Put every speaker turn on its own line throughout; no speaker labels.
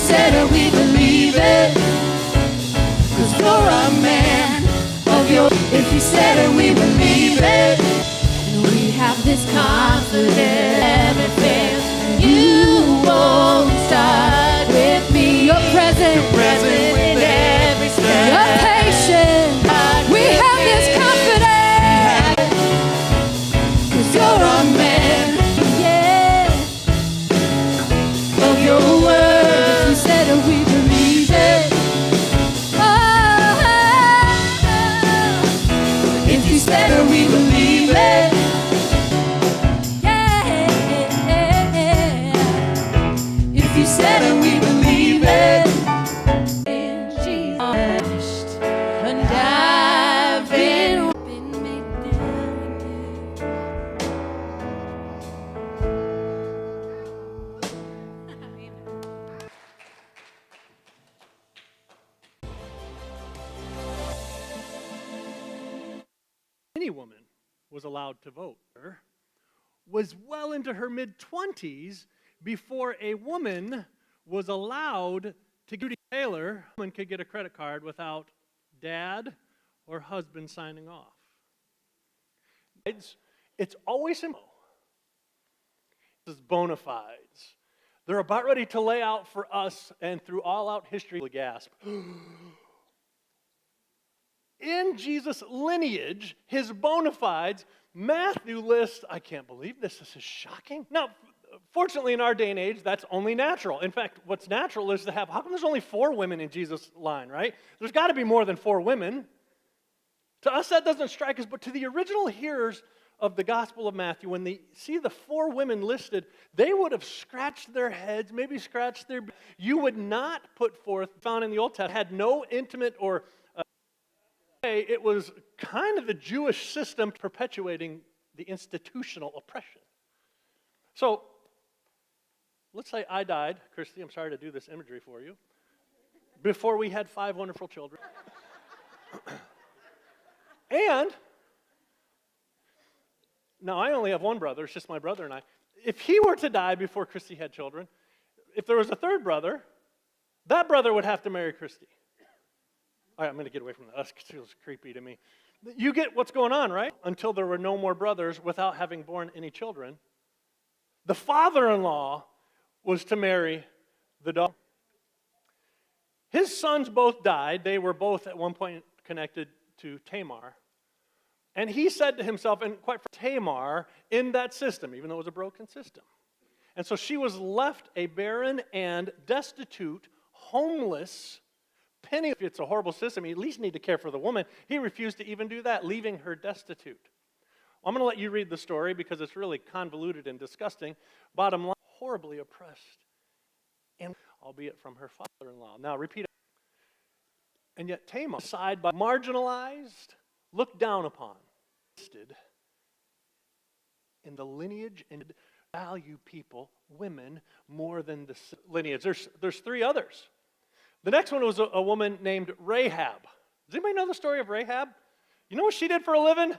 said it, we believe it. 'Cause you're a man of your. If you said it, we believe it. And we have this confidence. Everything you won't start with me. You're present in every step. You're patient. We have this confidence. 'Cause you're a man, yeah, of your word. If you said it, we believe it. If you said it, we believe it. Yeah. If you said it, we believe it. In Jesus. And I've been made new again.
Any woman was allowed to vote. Was well into her mid-20s before a woman was allowed to go to Taylor. A woman could get a credit card without dad or husband signing off. It's always simple. This is bona fides. They're about ready to lay out for us, and through all out history, we'll gasp. In Jesus' lineage, his bona fides, Matthew lists, I can't believe this is shocking. Now, fortunately, in our day and age, that's only natural. In fact, what's natural is to have, how come there's only 4 women in Jesus' line, right? There's got to be more than 4 women. To us, that doesn't strike us, but to the original hearers of the Gospel of Matthew, when they see the 4 women listed, they would have scratched their heads, maybe scratched their... You would not put forth, found in the Old Testament, had no intimate or... It was kind of the Jewish system perpetuating the institutional oppression. So, let's say I died, Christy, I'm sorry to do this imagery for you, before we had 5 wonderful children. And, now I only have one brother, it's just my brother and I. If he were to die before Christy had children, if there was a third brother, that brother would have to marry Christy. All right, I'm going to get away from that. That feels creepy to me. You get what's going on, right? Until there were no more brothers without having born any children, the father-in-law was to marry the daughter. His sons both died. They were both at one point connected to Tamar. And he said to himself, and quite frankly, Tamar in that system, even though it was a broken system. And so she was left a barren and destitute, homeless, penny. If it's a horrible system, you at least need to care for the woman. He refused to even do that, leaving her destitute. I'm going to let you read the story because it's really convoluted and disgusting. Bottom line, horribly oppressed, and albeit from her father-in-law. Now, repeat it. And yet Tamar, side by marginalized, looked down upon, listed in the lineage and value people, women, more than the lineage. There's 3 others. The next one was a woman named Rahab. Does anybody know the story of Rahab? You know what she did for a living?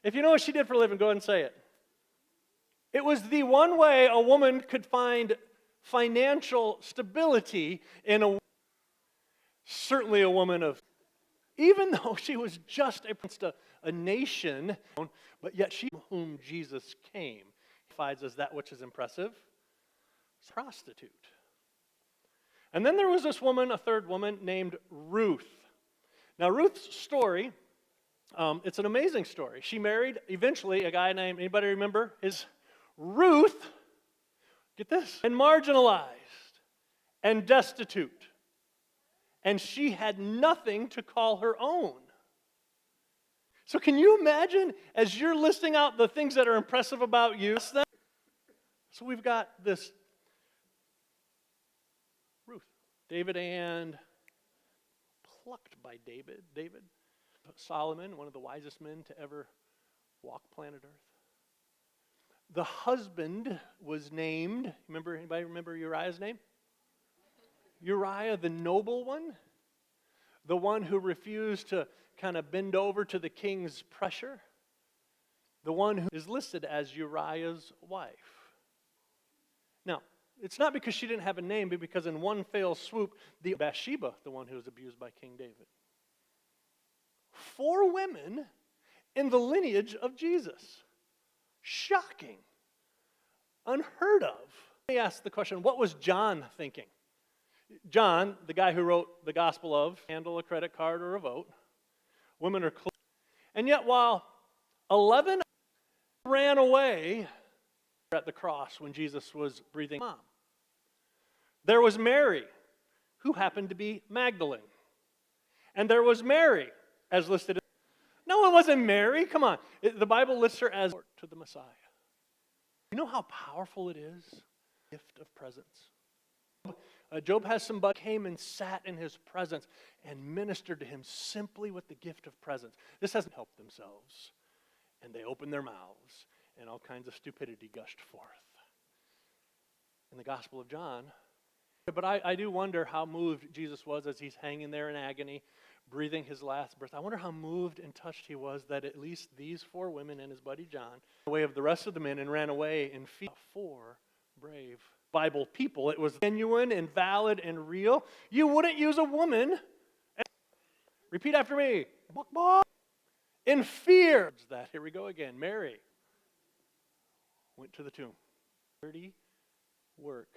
If you know what she did for a living, go ahead and say it. It was the one way a woman could find financial stability in certainly a woman of, even though she was just a nation, but yet she whom Jesus came. He finds as that which is impressive, prostitute. And then there was this woman, a third woman, named Ruth. Now, Ruth's story, it's an amazing story. She married, eventually, a guy named, anybody remember? His Ruth, get this, and marginalized and destitute. And she had nothing to call her own. So can you imagine, as you're listing out the things that are impressive about you, so we've got this David and plucked by David. Solomon, one of the wisest men to ever walk planet Earth. The husband was named, anybody remember Uriah's name? Uriah the noble one, the one who refused to kind of bend over to the king's pressure, the one who is listed as Uriah's wife. Now, It's not because she didn't have a name, but because in one fell swoop, the Bathsheba, the one who was abused by King David. 4 women in the lineage of Jesus. Shocking. Unheard of. Let me ask the question, what was John thinking? John, the guy who wrote the Gospel of, handle a credit card or a vote. Women are close. And yet while 11 ran away at the cross when Jesus was breathing mom, there was Mary, who happened to be Magdalene. And there was Mary, as listed. No, it wasn't Mary. Come on. The Bible lists her as to the Messiah. You know how powerful it is? Gift of presence. Job has somebody came and sat in his presence and ministered to him simply with the gift of presence. This hasn't helped themselves. And they opened their mouths and all kinds of stupidity gushed forth. In the Gospel of John. But I do wonder how moved Jesus was as he's hanging there in agony, breathing his last breath. I wonder how moved and touched he was that at least these 4 women and his buddy John, away of the rest of the men and ran away and feed 4 brave Bible people. It was genuine and valid and real. You wouldn't use a woman. Repeat after me. In fear. That. Here we go again. Mary went to the tomb. Dirty work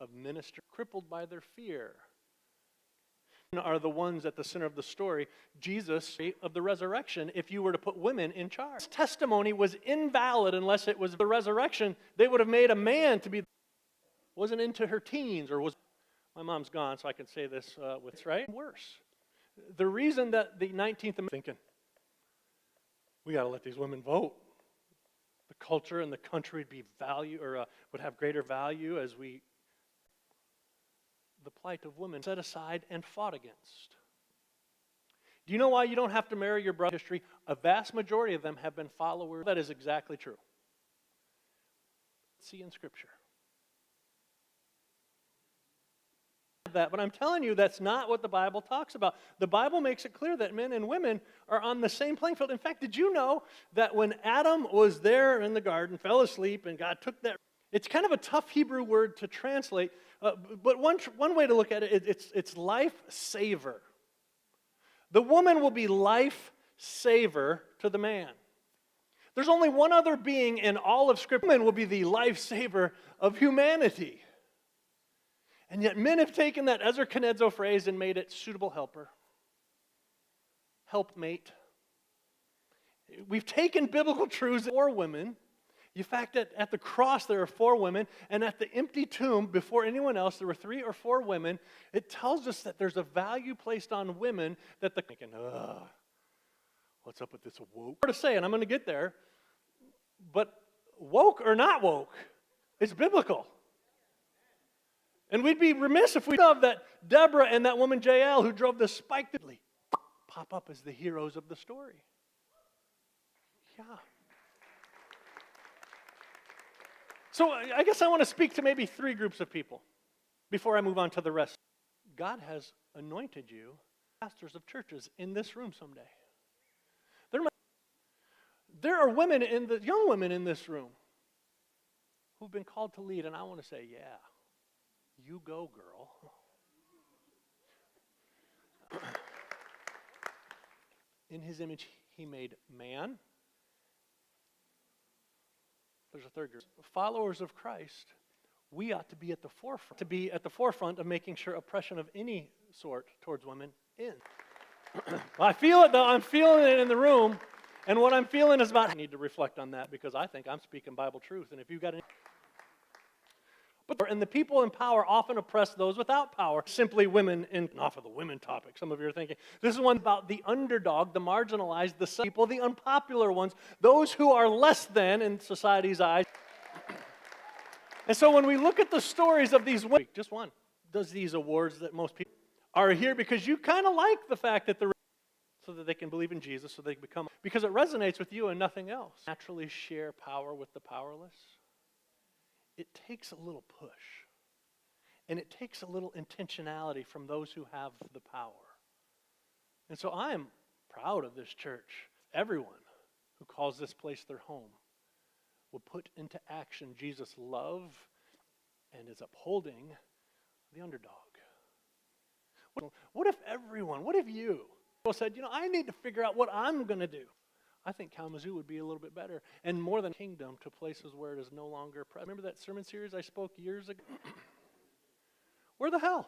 of ministry, crippled by their fear, are the ones at the center of the story. Jesus of the resurrection, if you were to put women in charge. His testimony was invalid unless it was the resurrection. They would have made a man to be, wasn't into her teens, or was, my mom's gone, so I can say this with, right? Worse. The reason that the 19th Amendment, thinking, we got to let these women vote. The culture and the country would be would have greater value as we, the plight of women set aside and fought against. Do you know why you don't have to marry your brother? History, a vast majority of them have been followers. That is exactly true. See in Scripture. That, but I'm telling you, that's not what the Bible talks about. The Bible makes it clear that men and women are on the same playing field. In fact, did you know that when Adam was there in the garden, fell asleep, and God took that, it's kind of a tough Hebrew word to translate, but one way to look at it, it's life saver. The woman will be life saver to the man. There's only one other being in all of Scripture. Woman will be the life saver of humanity. And yet men have taken that Ezer Kenegdo phrase and made it suitable helper, helpmate. We've taken biblical truths for women. In fact, at the cross there are 4 women, and at the empty tomb before anyone else there were 3 or 4 women. It tells us that there's a value placed on women that the thinking, what's up with this woke? Hard to say, and I'm going to get there. But woke or not woke, it's biblical. And we'd be remiss if we thought that Deborah and that woman Jael who drove the spike pop up as the heroes of the story. Yeah. So I guess I want to speak to maybe 3 groups of people before I move on to the rest. God has anointed you pastors of churches in this room someday. There are women young women in this room who've been called to lead, and I want to say, yeah, you go, girl. In his image, he made man. There's a third group. Followers of Christ, we ought to be at the forefront of making sure oppression of any sort towards women ends. Well, I feel it though. I'm feeling it in the room. And what I'm feeling is I need to reflect on that because I think I'm speaking Bible truth. And if you've got any... And the people in power often oppress those without power. Simply women, off of the women topic. Some of you are thinking, this is one about the underdog, the marginalized, the people, the unpopular ones, those who are less than in society's eyes. And so when we look at the stories of these women, just one, does these awards that most people are here because you kind of like the fact that so that they can believe in Jesus, so they become, because it resonates with you and nothing else. Naturally share power with the powerless. It takes a little push. And it takes a little intentionality from those who have the power. And so I am proud of this church. Everyone who calls this place their home will put into action Jesus' love and is upholding the underdog. What if everyone, what if you said, I need to figure out what I'm going to do? I think Kalamazoo would be a little bit better, and more than kingdom to places where it is no longer present. Remember that sermon series I spoke years ago? Where the hell?